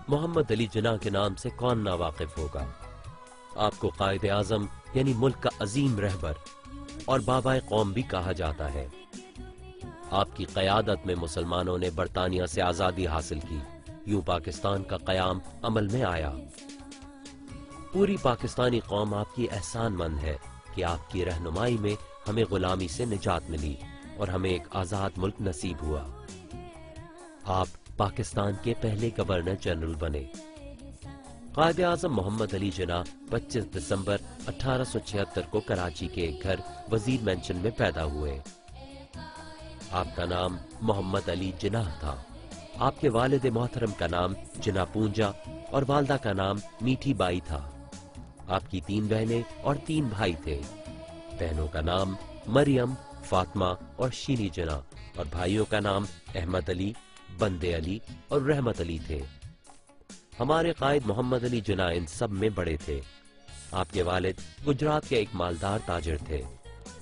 محمد علی جناح کے نام سے کون ناواقف ہوگا؟ آپ کو قائد اعظم یعنی ملک کا عظیم رہبر اور بابائے قوم بھی کہا جاتا ہے۔ آپ کی قیادت میں مسلمانوں نے برطانیہ سے آزادی حاصل کی، یوں پاکستان کا قیام عمل میں آیا۔ پوری پاکستانی قوم آپ کی احسان مند ہے کہ آپ کی رہنمائی میں ہمیں غلامی سے نجات ملی اور ہمیں ایک آزاد ملک نصیب ہوا۔ آپ پاکستان کے پہلے گورنر جنرل بنے۔ قائد اعظم محمد علی جناح 25 دسمبر 1876 کو کراچی کے ایک گھر وزیر مینشن میں پیدا ہوئے۔ آپ کا نام محمد علی جناح تھا۔ آپ کے والد محترم کا نام جناح پونجا اور والدہ کا نام میٹھی بائی تھا۔ آپ کی 3 بہنیں اور 3 بھائی تھے۔ بہنوں کا نام مریم، فاطمہ اور شینی جناح اور بھائیوں کا نام احمد علی، بندے علی اور رحمت علی تھے۔ ہمارے قائد محمد علی جناح ان سب میں بڑے تھے۔ آپ کے والد گجرات کے ایک مالدار تاجر تھے۔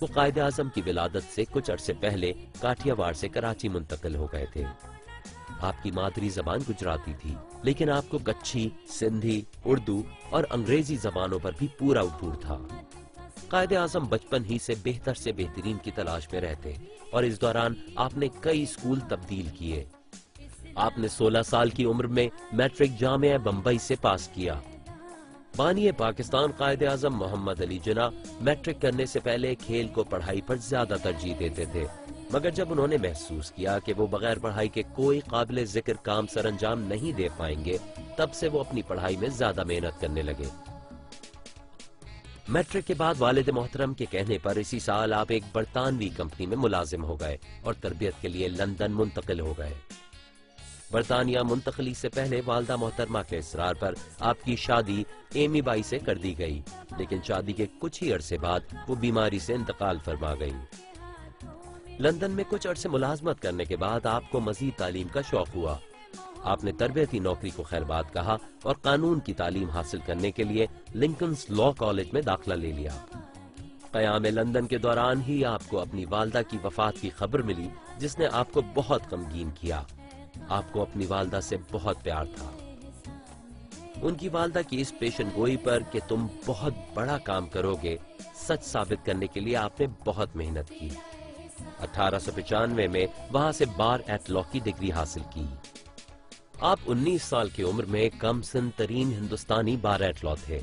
وہ قائد اعظم کی ولادت سے کچھ عرصے پہلے کاٹھیا وار سے کراچی منتقل ہو گئے تھے۔ آپ کی مادری زبان گجراتی تھی، لیکن آپ کو کچھی، سندھی، اردو اور انگریزی زبانوں پر بھی پورا عبور تھا۔ قائد اعظم بچپن ہی سے بہترین کی تلاش میں رہتے اور اس دوران آپ نے کئی اسکول تبدیل کیے۔ آپ نے 16 سال کی عمر میں میٹرک جامعہ بمبئی سے پاس کیا۔ بانی پاکستان قائد اعظم محمد علی جناح میٹرک کرنے سے پہلے کھیل کو پڑھائی پر زیادہ ترجیح دیتے تھے، مگر جب انہوں نے محسوس کیا کہ وہ بغیر پڑھائی کے کوئی قابل ذکر کام سر انجام نہیں دے پائیں گے، تب سے وہ اپنی پڑھائی میں زیادہ محنت کرنے لگے۔ میٹرک کے بعد والد محترم کے کہنے پر اسی سال آپ ایک برطانوی کمپنی میں ملازم ہو گئے اور تربیت کے لیے لندن منتقل ہو گئے۔ برطانیہ منتقلی سے پہلے والدہ محترمہ کے اصرار پر آپ کی شادی ایمی بائی سے کر دی گئی، لیکن شادی کے کچھ ہی عرصے بعد وہ بیماری سے انتقال فرما گئی۔ لندن میں کچھ عرصے ملازمت کرنے کے بعد آپ کو مزید تعلیم کا شوق ہوا۔ آپ نے تربیتی نوکری کو خیر بات کہا اور قانون کی تعلیم حاصل کرنے کے لیے لنکنز لاء کالج میں داخلہ لے لیا۔ قیام لندن کے دوران ہی آپ کو اپنی والدہ کی وفات کی خبر ملی، جس نے آپ کو بہت غمگین کیا۔ آپ کو اپنی والدہ سے بہت پیار تھا۔ ان کی والدہ کی اس پیشن گوئی پر کہ تم بہت بڑا کام کرو گے، سچ ثابت کرنے کے لیے آپ نے بہت محنت کی۔ 1895 میں وہاں سے بار ایٹ لاء کی ڈگری حاصل کی۔ آپ 19 سال کی عمر میں کم سن ترین ہندوستانی بار ایٹ لاء تھے۔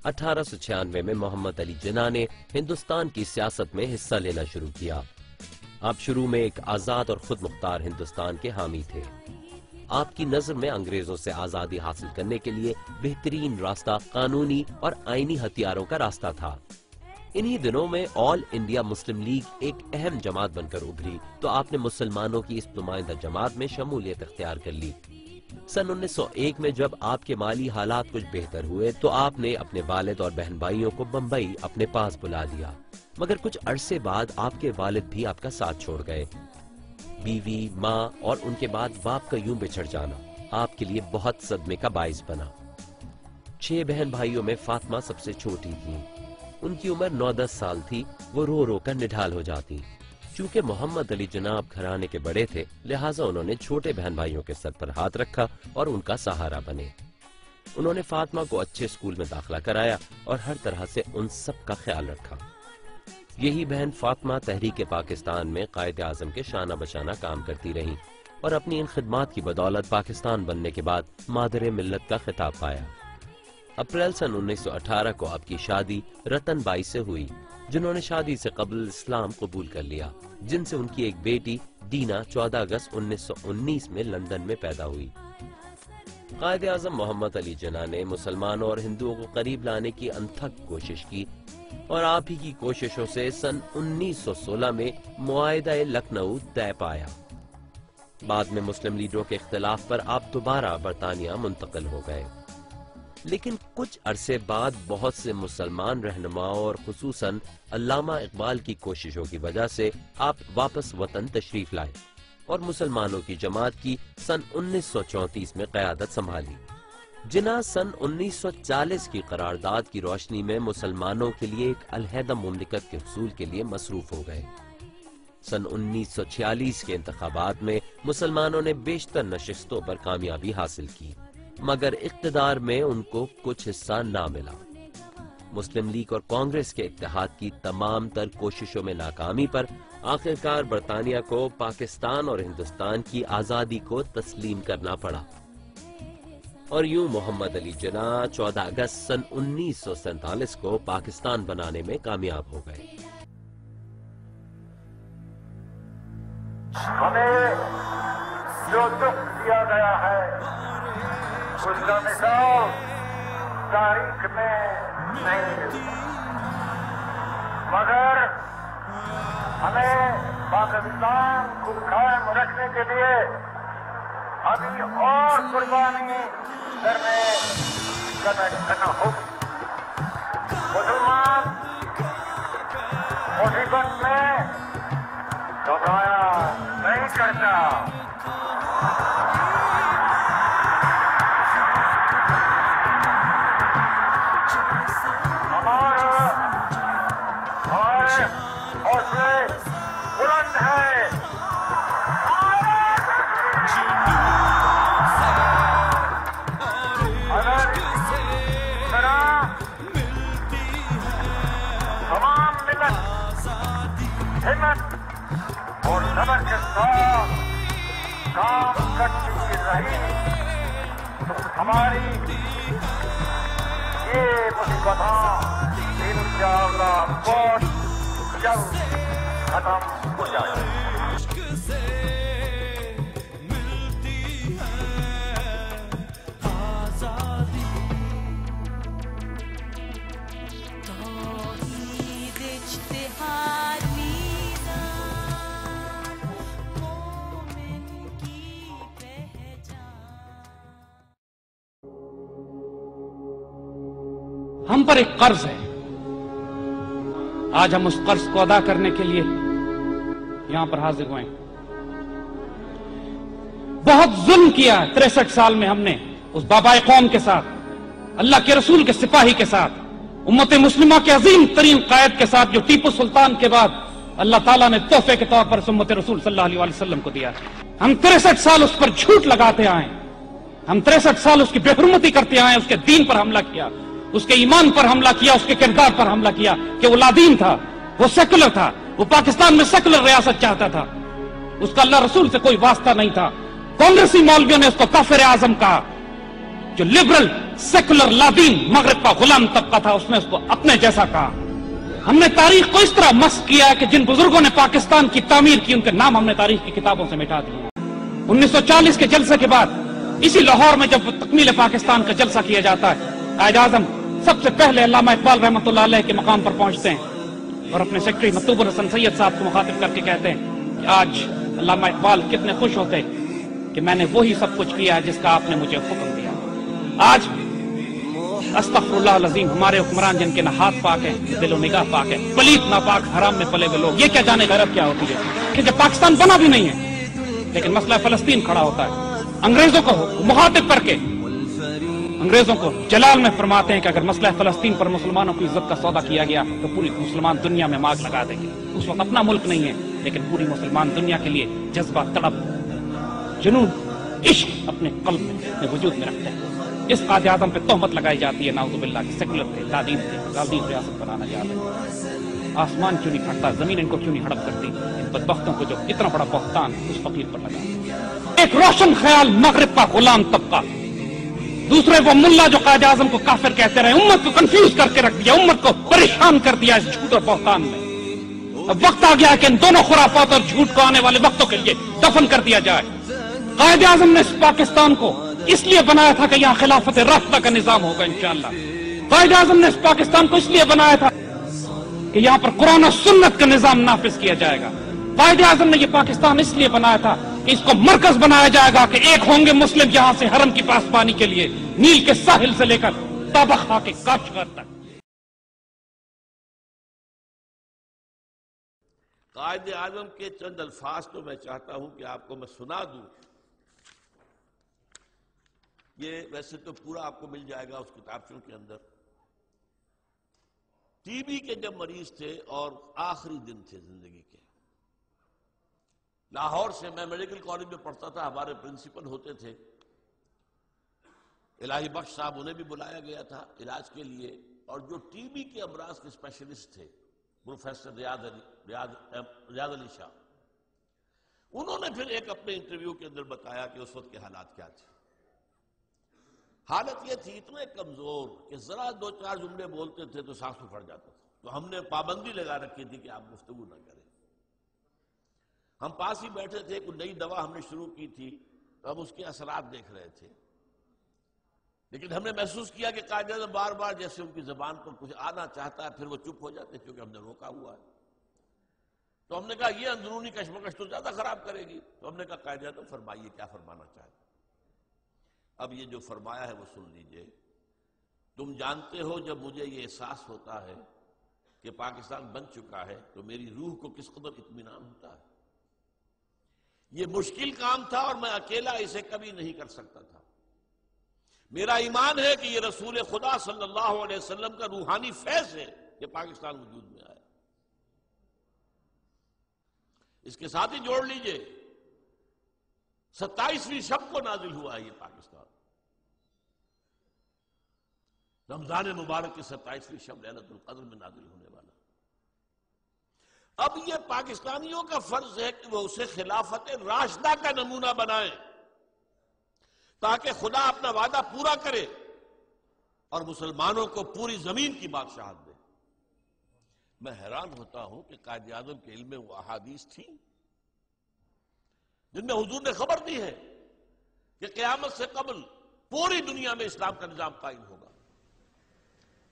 1896 میں محمد علی جناح نے ہندوستان کی سیاست میں حصہ لینا شروع کیا۔ آپ شروع میں ایک آزاد اور خود مختار ہندوستان کے حامی تھے۔ آپ کی نظر میں انگریزوں سے آزادی حاصل کرنے کے لیے بہترین راستہ قانونی اور آئینی ہتھیاروں کا راستہ تھا۔ انہی دنوں میں آل انڈیا مسلم لیگ ایک اہم جماعت بن کر ابھری تو آپ نے مسلمانوں کی اس نمائندہ جماعت میں شمولیت اختیار کر لی۔ سن 1901 میں جب آپ کے مالی حالات کچھ بہتر ہوئے تو آپ نے اپنے والد اور بہن بھائیوں کو بمبئی اپنے پاس بلا لیا، مگر کچھ عرصے بعد آپ کے والد بھی آپ کا ساتھ چھوڑ گئے۔ بیوی، ماں اور ان کے بعد باپ کا یوں بچھڑ جانا آپ کے لیے بہت صدمے کا باعث بنا۔ 6 بہن بھائیوں میں فاطمہ سب سے چھوٹی تھی۔ ان کی عمر 9-10 سال تھی۔ وہ رو رو کر نڈھال ہو جاتی۔ چونکہ محمد علی جناح گھرانے کے بڑے تھے، لہٰذا انہوں نے چھوٹے بہن بھائیوں کے سر پر ہاتھ رکھا اور ان کا سہارا بنے۔ انہوں نے فاطمہ کو اچھے اسکول میں داخلہ کرایا اور ہر طرح سے ان سب کا خیال رکھا۔ یہی بہن فاطمہ تحریک پاکستان میں قائد اعظم کے شانہ بشانہ کام کرتی رہی اور اپنی ان خدمات کی بدولت پاکستان بننے کے بعد مادر ملت کا خطاب پایا۔ اپریل سن 1918 کو آپ کی شادی رتن بائی سے ہوئی، جنہوں نے شادی سے قبل اسلام قبول کر لیا، جن سے ان کی ایک بیٹی دینا 14 اگست 1919 میں لندن میں پیدا ہوئی۔ قائد اعظم محمد علی جناح نے مسلمانوں اور ہندوؤں کو قریب لانے کی انتھک کوشش کی اور آپ ہی کی کوششوں سے سن 1916 میں معاہدہ لکھنؤ طے پایا۔ بعد میں مسلم لیڈروں کے اختلاف پر آپ دوبارہ برطانیہ منتقل ہو گئے، لیکن کچھ عرصے بعد بہت سے مسلمان رہنماؤں اور خصوصاً علامہ اقبال کی کوششوں کی وجہ سے آپ واپس وطن تشریف لائے اور مسلمانوں کی جماعت کی سن 1934 میں قیادت سنبھالی۔ جناح سن 1940 کی قرارداد کی روشنی میں مسلمانوں کے لیے ایک علیحدہ مملکت کے حصول کے لیے مصروف ہو گئے۔ سن 1946 کے انتخابات میں مسلمانوں نے بیشتر نشستوں پر کامیابی حاصل کی۔ مگر اقتدار میں ان کو کچھ حصہ نہ ملا۔ مسلم لیگ اور کانگریس کے اتحاد کی تمام تر کوششوں میں ناکامی پر آخرکار برطانیہ کو پاکستان اور ہندوستان کی آزادی کو تسلیم کرنا پڑا، اور یوں محمد علی جناح 14 اگست سن 1947 کو پاکستان بنانے میں کامیاب ہو گئے۔ ہمیں جو دکھ دیا گیا ہے اس کا مثال تاریخ میں نہیں ملتا، مگر ہمیں پاکستان کو قائم رکھنے کے لیے ابھی اور قربانی کرنا ہوگی۔ مسلمان مصیبت میں گھبرایا نہیں کرتا۔ حوصلے بلند ہے۔ اگر طرح تمام ملت ہمت اور صبر کے ساتھ کام کرتی رہی تو ہماری یہ مصیبتیں انشاءاللہ بہت جلد ختم ہو جائے گی۔ ہم پر ایک قرض ہے، آج ہم اس قرض کو ادا کرنے کے لیے یہاں پر حاضر ہوئے ہیں۔ بہت ظلم کیا 63 سال میں ہم نے اس بابائے قوم کے ساتھ، اللہ کے رسول کے سپاہی کے ساتھ، امت مسلمہ کے عظیم ترین قائد کے ساتھ، جو ٹیپو سلطان کے بعد اللہ تعالیٰ نے تحفے کے طور پر امت رسول صلی اللہ علیہ وسلم کو دیا۔ ہم 63 سال اس پر جھوٹ لگاتے آئے، ہم 63 سال اس کی بے حرمتی کرتے آئے، اس کے دین پر حملہ کیا، اس کے ایمان پر حملہ کیا، اس کے کردار پر حملہ کیا کہ وہ لادین تھا، وہ سیکولر تھا، وہ پاکستان میں سیکولر ریاست چاہتا تھا، اس کا اللہ رسول سے کوئی واسطہ نہیں تھا۔ کانگریسی مولویوں نے اس کو کافر اعظم کہا، جو لبرل سیکولر لادین مغرب کا غلام طبقہ تھا اس نے اس کو اپنے جیسا کہا۔ ہم نے تاریخ کو اس طرح مسخ کیا کہ جن بزرگوں نے پاکستان کی تعمیر کی ان کے نام ہم نے تاریخ کی کتابوں سے مٹا دیے۔ 1940 کے جلسے کے بعد اسی لاہور میں جب تکمیل پاکستان کا جلسہ کیا جاتا ہے، قائد اعظم سب سے پہلے علامہ اقبال رحمۃ اللہ علیہ کے مقام پر پہنچتے ہیں اور اپنے سیکرٹری مکتوب الحسن سید صاحب کو مخاطب کر کے کہتے ہیں کہ آج علامہ اقبال کتنے خوش ہوتے کہ میں نے وہی سب کچھ کیا ہے جس کا آپ نے مجھے حکم دیا۔ آج استغفر اللہ العظیم ہمارے حکمران جن کے نہ ہاتھ پاک ہیں، دل و نگاہ پاک ہے، پلیت ناپاک حرام میں پلے ہوئے لوگ، یہ کیا جانے غیرت کیا ہوتی ہے کہ جب پاکستان بنا بھی نہیں ہے لیکن مسئلہ فلسطین کھڑا ہوتا ہے، انگریزوں کو مخاطب کر کے انگریزوں کو جلال میں فرماتے ہیں کہ اگر مسئلہ فلسطین پر مسلمانوں کی عزت کا سودا کیا گیا تو پوری مسلمان دنیا میں ماگ لگا دیں گے۔ اس وقت اپنا ملک نہیں ہے لیکن پوری مسلمان دنیا کے لیے جذبہ، تڑپ، جنون، عشق اپنے قلب میں وجود میں رکھتے ہیں۔ اس قائد اعظم پہ تہمت لگائی جاتی ہے نعوذ باللہ کہ سیکولر تھے، لادین ریاست بنانا چاہتے ہیں۔ آسمان کیوں نہیں پھٹتا، زمین ان کو کیوں نہیں ہڑپ کرتی؟ ان بدبختوں کو جو اتنا بڑا بہتان اس فقیر پر لگا۔ ایک روشن خیال مغرب کا غلام طبقہ، دوسرے وہ ملا جو قائد اعظم کو کافر کہتے رہے، امت کو کنفیوز کر کے رکھ دیا، امت کو پریشان کر دیا اس جھوٹ اور بہتان میں۔ اب وقت آ گیا کہ ان دونوں خرافات اور جھوٹ کو آنے والے وقتوں کے لیے دفن کر دیا جائے۔ قائد اعظم نے اس پاکستان کو اس لیے بنایا تھا کہ یہاں خلافت راشدہ کا نظام ہوگا انشاءاللہ۔ قائد اعظم نے اس پاکستان کو اس لیے بنایا تھا کہ یہاں پر قرآن و سنت کا نظام نافذ کیا جائے گا۔ قائد اعظم نے یہ پاکستان اس لیے بنایا تھا کہ اس کو مرکز بنایا جائے گا کہ ایک ہوں گے مسلم یہاں سے حرم کی پاسبانی کے لیے، نیل کے ساحل سے لے کر تابخا کے کاشغر تک۔ قائد اعظم کے چند الفاظ تو میں چاہتا ہوں کہ آپ کو میں سنا دوں۔ یہ ویسے تو پورا آپ کو مل جائے گا اس کتابچوں کے اندر۔ ٹی بی کے جب مریض تھے اور آخری دن تھے زندگی کے، لاہور سے، میں میڈیکل کالج میں پڑھتا تھا، ہمارے پرنسپل ہوتے تھے الہی بخش صاحب انہیں بھی بلایا گیا تھا علاج کے لیے، اور جو ٹی بی کے امراض کے اسپیشلسٹ تھے پروفیسر ریاض علی شاہ، انہوں نے پھر ایک اپنے انٹرویو کے اندر بتایا کہ اس وقت کے حالات کیا تھے۔ حالت یہ تھی اتنے کمزور کہ ذرا دو چار جملے بولتے تھے تو سانس پھٹ جاتا تھا، تو ہم نے پابندی لگا رکھی تھی کہ آپ گفتگو نہ کریں۔ ہم پاس ہی بیٹھے تھے، کوئی نئی دوا ہم نے شروع کی تھی تو ہم اس کے اثرات دیکھ رہے تھے، لیکن ہم نے محسوس کیا کہ قائد اعظم بار بار جیسے ان کی زبان پر کچھ آنا چاہتا ہے پھر وہ چپ ہو جاتے کیونکہ ہم نے روکا ہوا ہے۔ تو ہم نے کہا یہ اندرونی کشمکش تو زیادہ خراب کرے گی، تو ہم نے کہا قائد اعظم فرمائیے کیا فرمانا چاہتے۔ اب یہ جو فرمایا ہے وہ سن لیجئے۔ تم جانتے ہو جب مجھے یہ احساس ہوتا ہے کہ پاکستان بن چکا ہے تو میری روح کو کس قدر اطمینان ہوتا ہے۔ یہ مشکل کام تھا اور میں اکیلا اسے کبھی نہیں کر سکتا تھا۔ میرا ایمان ہے کہ یہ رسول خدا صلی اللہ علیہ وسلم کا روحانی فیض ہے کہ پاکستان وجود میں آیا۔ اس کے ساتھ ہی جوڑ لیجئے 27ویں شب کو نازل ہوا ہے یہ پاکستان، رمضان مبارک کی 27ویں شب لیلۃ القدر میں نازل ہونے والا۔ اب یہ پاکستانیوں کا فرض ہے کہ وہ اسے خلافت راشدہ کا نمونہ بنائیں تاکہ خدا اپنا وعدہ پورا کرے اور مسلمانوں کو پوری زمین کی بادشاہت دے۔ میں حیران ہوتا ہوں کہ قائد اعظم کے علم میں وہ احادیث تھیں جن میں حضور نے خبر دی ہے کہ قیامت سے قبل پوری دنیا میں اسلام کا نظام قائم ہوگا۔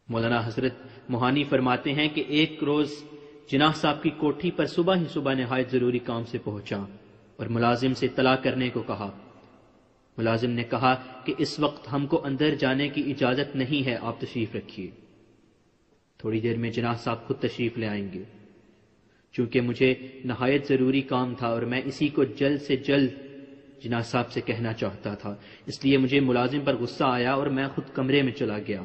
مولانا حضرت موہانی فرماتے ہیں کہ ایک روز جناح صاحب کی کوٹھی پر صبح ہی صبح نہایت ضروری کام سے پہنچا اور ملازم سے اطلاع کرنے کو کہا۔ ملازم نے کہا کہ اس وقت ہم کو اندر جانے کی اجازت نہیں ہے، آپ تشریف رکھیے، تھوڑی دیر میں جناح صاحب خود تشریف لے آئیں گے۔ چونکہ مجھے نہایت ضروری کام تھا اور میں اسی کو جلد سے جلد جناح صاحب سے کہنا چاہتا تھا، اس لیے مجھے ملازم پر غصہ آیا اور میں خود کمرے میں چلا گیا۔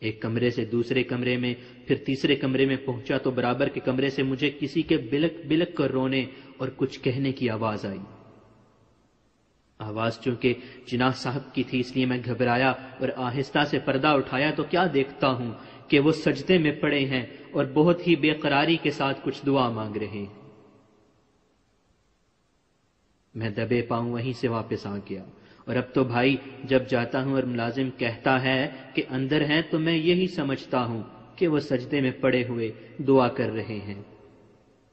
ایک کمرے سے دوسرے کمرے میں پھر تیسرے کمرے میں پہنچا تو برابر کے کمرے سے مجھے کسی کے بلک بلک کر رونے اور کچھ کہنے کی آواز آئی۔ آواز چونکہ جناح صاحب کی تھی اس لیے میں گھبرایا اور آہستہ سے پردہ اٹھایا تو کیا دیکھتا ہوں کہ وہ سجدے میں پڑے ہیں اور بہت ہی بے قراری کے ساتھ کچھ دعا مانگ رہے ہیں۔ میں دبے پاؤں وہیں سے واپس آ گیا، اور اب تو بھائی جب جاتا ہوں اور ملازم کہتا ہے کہ اندر ہیں تو میں یہی سمجھتا ہوں کہ وہ سجدے میں پڑے ہوئے دعا کر رہے ہیں۔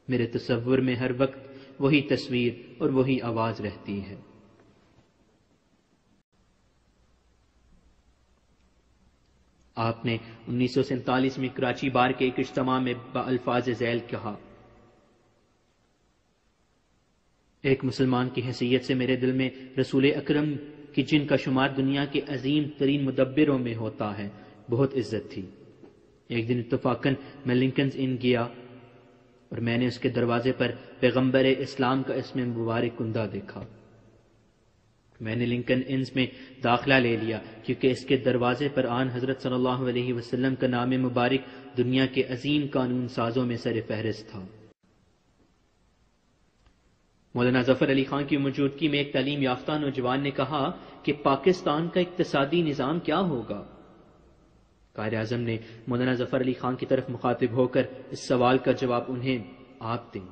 میرے تصور میں ہر وقت وہی تصویر اور وہی آواز رہتی ہے۔ آپ نے 1947 میں کراچی بار کے ایک اجتماع میں بالفاظ ذیل کہا، ایک مسلمان کی حیثیت سے میرے دل میں رسول اکرم کی جن کا شمار دنیا کے عظیم ترین مدبروں میں ہوتا ہے بہت عزت تھی۔ ایک دن اتفاقاً میں لنکنز ان گیا اور میں نے اس کے دروازے پر پیغمبر اسلام کا اسم مبارک کندہ دیکھا۔ میں نے لنکن انز میں داخلہ لے لیا کیونکہ اس کے دروازے پر آن حضرت صلی اللہ علیہ وسلم کا نام مبارک دنیا کے عظیم قانون سازوں میں سر فہرست تھا۔ مولانا ظفر علی خان کی موجودگی میں ایک تعلیم یافتہ نوجوان نے کہا کہ پاکستان کا اقتصادی نظام کیا ہوگا؟ قائد اعظم نے مولانا ظفر علی خان کی طرف مخاطب ہو کر اس سوال کا جواب انہیں آپ دیں۔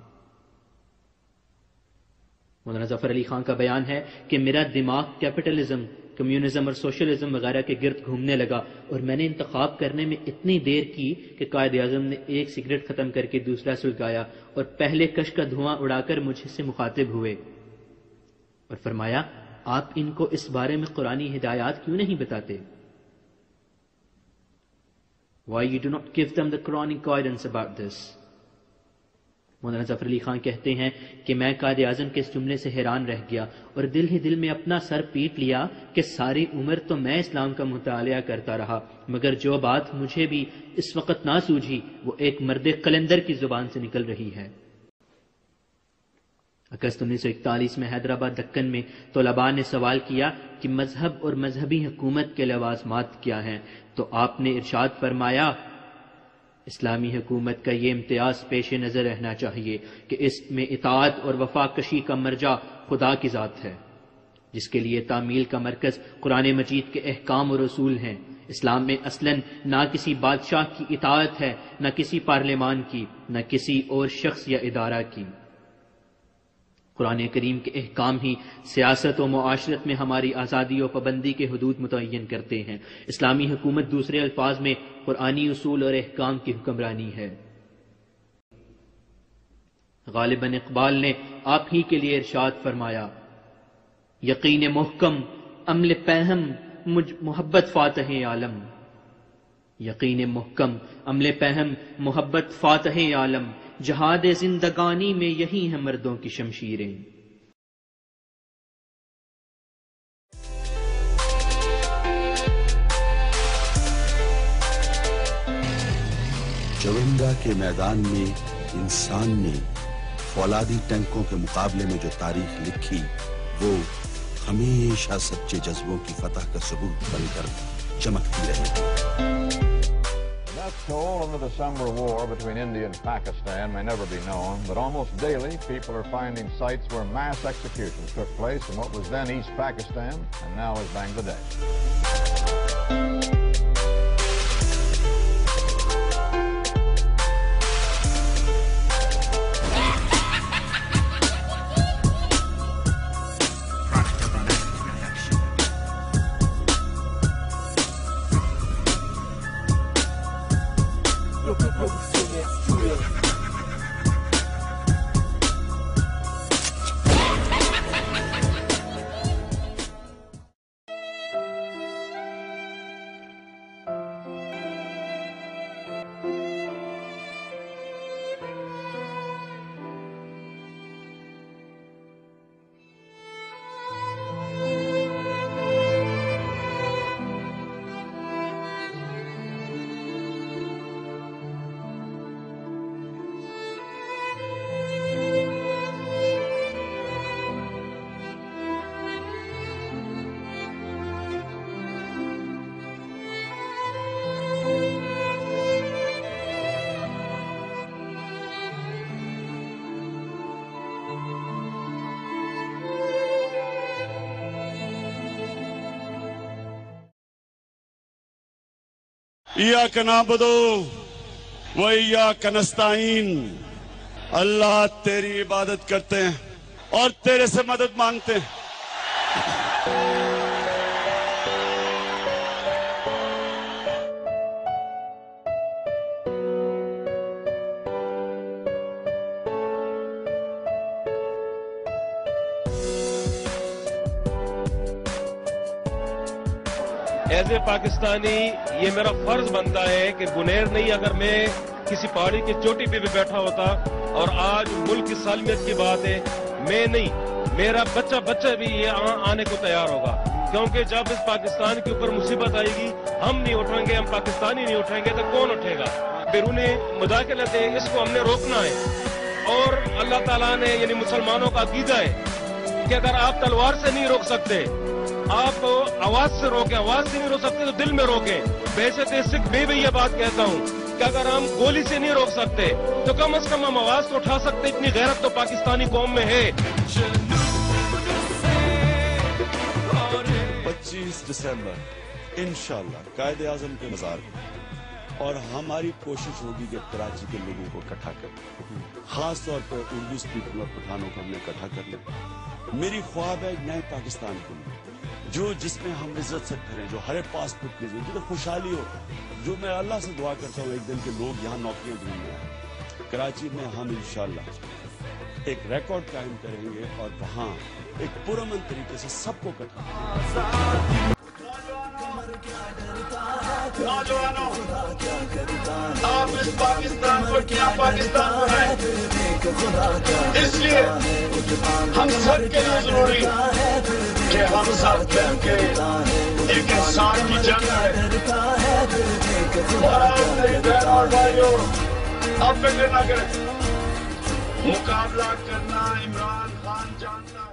مولانا ظفر علی خان کا بیان ہے کہ میرا دماغ کیپٹلزم، کمیونزم اور سوشلزم وغیرہ کے گرد گھومنے لگا اور میں نے انتخاب کرنے میں اتنی دیر کی کہ قائد اعظم نے ایک سگریٹ ختم کر کے دوسرا سلگایا اور پہلے کش کا دھواں اڑا کر مجھ سے مخاطب ہوئے اور فرمایا، آپ ان کو اس بارے میں قرآنی ہدایات کیوں نہیں بتاتے؟ Why you do not give them the Quranic guidance about this? مولانا ظفر علی خان کہتے ہیں کہ میں قائد اعظم کے اس جملے سے حیران رہ گیا اور دل ہی دل میں اپنا سر پیٹ لیا کہ ساری عمر تو میں اسلام کا مطالعہ کرتا رہا مگر جو بات مجھے بھی اس وقت نہ سوجھی وہ ایک مرد قلندر کی زبان سے نکل رہی ہے۔ اگست 1941 میں حیدرآباد دکن میں طلباء نے سوال کیا کہ مذہب اور مذہبی حکومت کے لوازمات کیا ہیں، تو آپ نے ارشاد فرمایا، اسلامی حکومت کا یہ امتیاز پیش نظر رہنا چاہیے کہ اس میں اطاعت اور وفا کشی کا مرجع خدا کی ذات ہے، جس کے لیے تعمیل کا مرکز قرآن مجید کے احکام اور اصول ہیں۔ اسلام میں اصلاً نہ کسی بادشاہ کی اطاعت ہے، نہ کسی پارلیمان کی، نہ کسی اور شخص یا ادارہ کی۔ قرآن کریم کے احکام ہی سیاست و معاشرت میں ہماری آزادی و پابندی کے حدود متعین کرتے ہیں۔ اسلامی حکومت دوسرے الفاظ میں قرآنی اصول اور احکام کی حکمرانی ہے۔ غالباً اقبال نے آپ ہی کے لیے ارشاد فرمایا، یقین محکم عمل پہم محبت فاتح عالم، یقین محکم عمل پہم محبت فاتح عالم، جہاد زندگانی میں یہی ہیں مردوں کی شمشیریں۔ چونگا کے میدان میں انسان نے فولادی ٹینکوں کے مقابلے میں جو تاریخ لکھی وہ ہمیشہ سچے جذبوں کی فتح کا ثبوت بن کر چمکتی رہے۔ Death toll in the December war between India and Pakistan may never be known, but almost daily people are finding sites where mass executions took place in what was then East Pakistan and now is Bangladesh. ایاک نعبد و ایاک نستعین، اللہ تیری عبادت کرتے ہیں اور تیرے سے مدد مانگتے ہیں۔ ایز اے پاکستانی یہ میرا فرض بنتا ہے کہ گنیر نہیں، اگر میں کسی پہاڑی کی چوٹی پہ بھی بیٹھا ہوتا اور آج ملک کی سالمیت کی بات ہے، میں نہیں، میرا بچہ بھی یہ آنے کو تیار ہوگا، کیونکہ جب اس پاکستان کے اوپر مصیبت آئے گی ہم نہیں اٹھیں گے، ہم پاکستانی نہیں اٹھیں گے تو کون اٹھے گا؟ بیرونی مداخلت ہے، اس کو ہم نے روکنا ہے۔ اور اللہ تعالیٰ نے یعنی مسلمانوں کا عقیدہ ہے کہ اگر آپ تلوار سے نہیں روک سکتے، آپ آواز سے روکیں، آواز سے نہیں روک سکتے تو دل میں روکیں۔ بحیثیت سکھ میں بھی یہ بات کہتا ہوں کہ اگر ہم گولی سے نہیں روک سکتے تو کم از کم ہم آواز تو اٹھا سکتے، اتنی غیرت تو پاکستانی قوم میں ہے۔ 25 دسمبر انشاءاللہ قائد اعظم کے مزار اور ہماری کوشش ہوگی کہ کراچی کے لوگوں کو اکٹھا کریں، خاص طور پر اردو اسپیکروں اور پٹھانوں کو ہم نے اکٹھا کر لیں۔ میری خواب ہے ایک نئے پاکستان کے لیے جس میں ہم عزت سے پھریں، جو ہر پاسپورٹ کی جو خوشحالی ہو، جو میں اللہ سے دعا کرتا ہوں ایک دن کے لوگ یہاں نوکریاں ڈھونڈ لیں۔ کراچی میں ہم انشاءاللہ ایک ریکارڈ قائم کریں گے اور وہاں ایک پرامن طریقے سے سب کو اکٹھا کریں گے۔ نوجوانوں، آپ اس پاکستان کو کیا پاکستان بنائیں، اس لیے ہم سب کے لیے ضروری کہ ہم سب مل کے ایک انسان کی جنگ ہے۔ اور آپ میری بہن اور بھائیوں، آپ فکر نہ کریں، مقابلہ کرنا عمران خان جانتا ہے۔